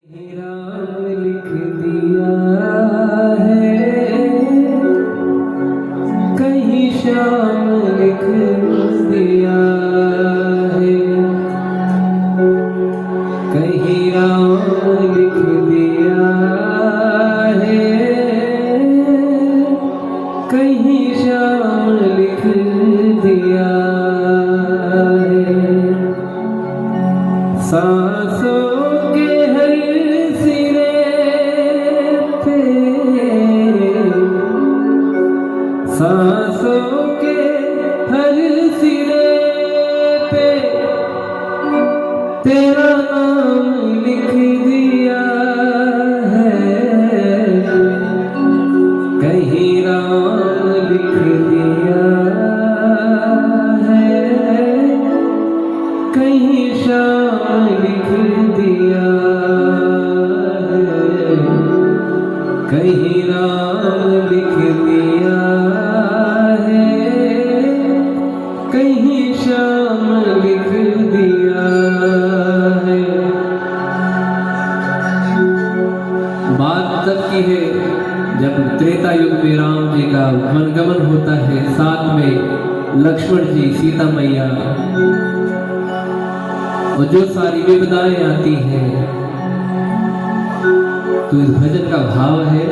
राम लिख दिया है, कहीं श्याम लिख दिया है, कहीं राम लिख दिया है, कहीं श्याम लिख दिया है। सांसों के हर सिरे पे, सांसों के हर सिरे पे तेरा नाम लिख दिया है, कहीं राम लिख दिया है, कहीं श्याम लिख दिया है, कहीं राम लिख दिया है, कहीं श्याम लिख दिया है। बात तब की है जब त्रेता युग में राम जी का वनगमन होता है, साथ में लक्ष्मण जी, सीता मैया, और जो सारी विपदाएं आती हैं, तो इस भजन का भाव है,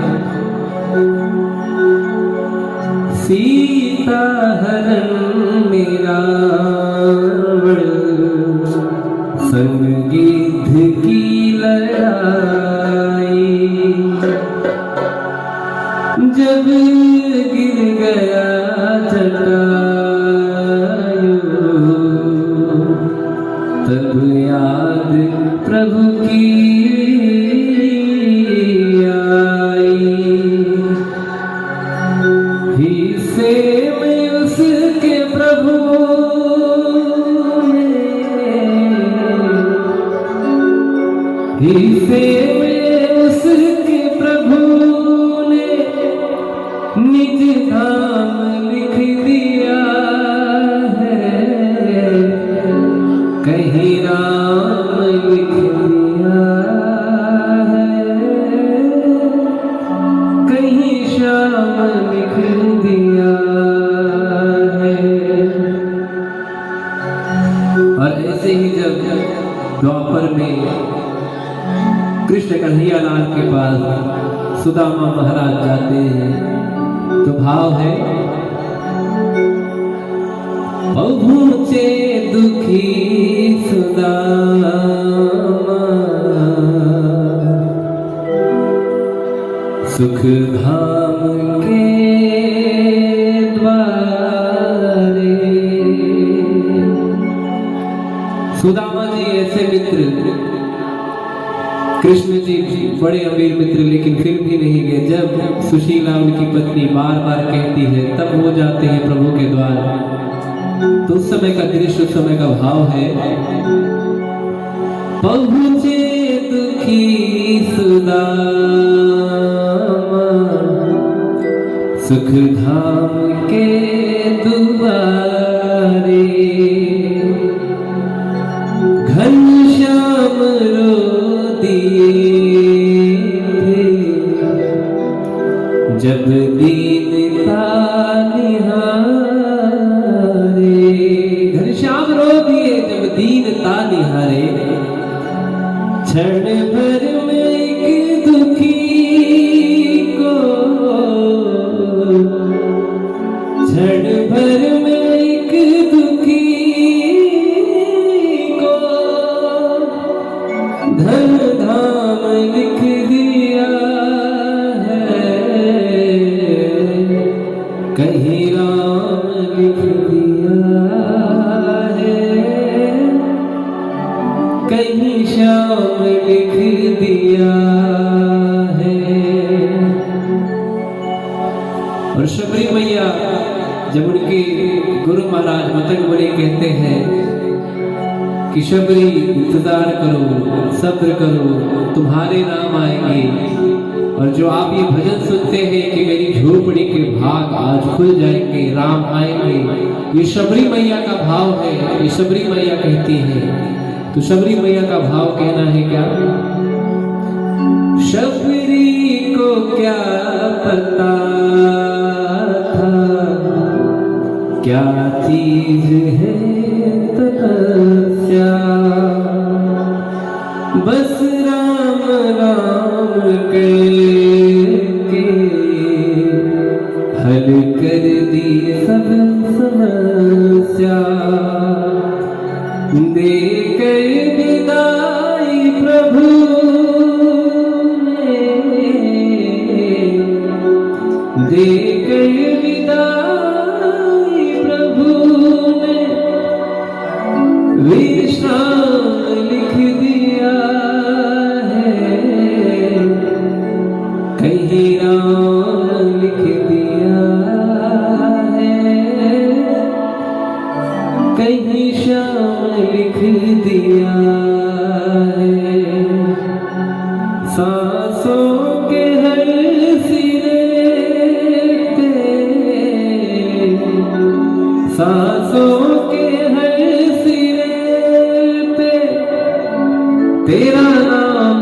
सीता हरण मेरा संग गिद्ध की लड़ाई, जब गिर गया जटायु तब याद प्रभु की आई, हिस्से में उसके प्रभु ने, हिस्से में उसके प्रभु ने निज धाम लिख दिया है, कहीं राम लिख दिया है, कहीं श्याम लिख दिया है। और ऐसे ही जब द्वापर में कृष्ण कन्हैया लाल के पास सुदामा महाराज जाते हैं, तो भाव है, पहुँचे दुखी सुदामा सुख धाम के द्वारे। सुदामा जी ऐसे मित्र, कृष्ण जी बड़े अमीर मित्र, लेकिन फिर भी नहीं गए। जब सुशीला उनकी पत्नी बार बार कहती है, तब वो जाते हैं प्रभु के द्वार। तो उस समय का दृश्य, उस समय का भाव है, पहुँचे दुखी सुदामा सुख धाम के दुआरे, घनश्याम रो दिए जब दीनता निहारे, घनश्याम रो दिए जब दीनता निहारे, क्षण भर में एक दुखी को, क्षण भर में एक दुखी को धन धाम लिख दिया है, कहीं राम लिख दिया है, कहीं श्याम लिख दिया है। और शबरी मैया जब उनके गुरु महाराज मतंग मुनि कहते हैं कि शबरी इंतजार करो, सब्र करो, तुम्हारे नाम आएंगे, और जो आप ये भजन सुनते हैं कि मेरी झोपड़ी के भाग आज खुल जाएंगे, राम आएंगे, ये शबरी मैया का भाव है। ये शबरी मैया कहती है, तो शबरी मैया का भाव कहना है क्या, शबरी को क्या पता था क्या चीज है तपस्या, बस राम राम करके हल कर दी सब समस्या। देकर विदाई प्रभु देकर विदाई प्रभु ने विश्राम लिख दिया है, कहीं राम लिख दिया है, कहीं श्याम लिख दिया है। सांसों के हर सिरे सांसों के हर सिरे पे तेरा नाम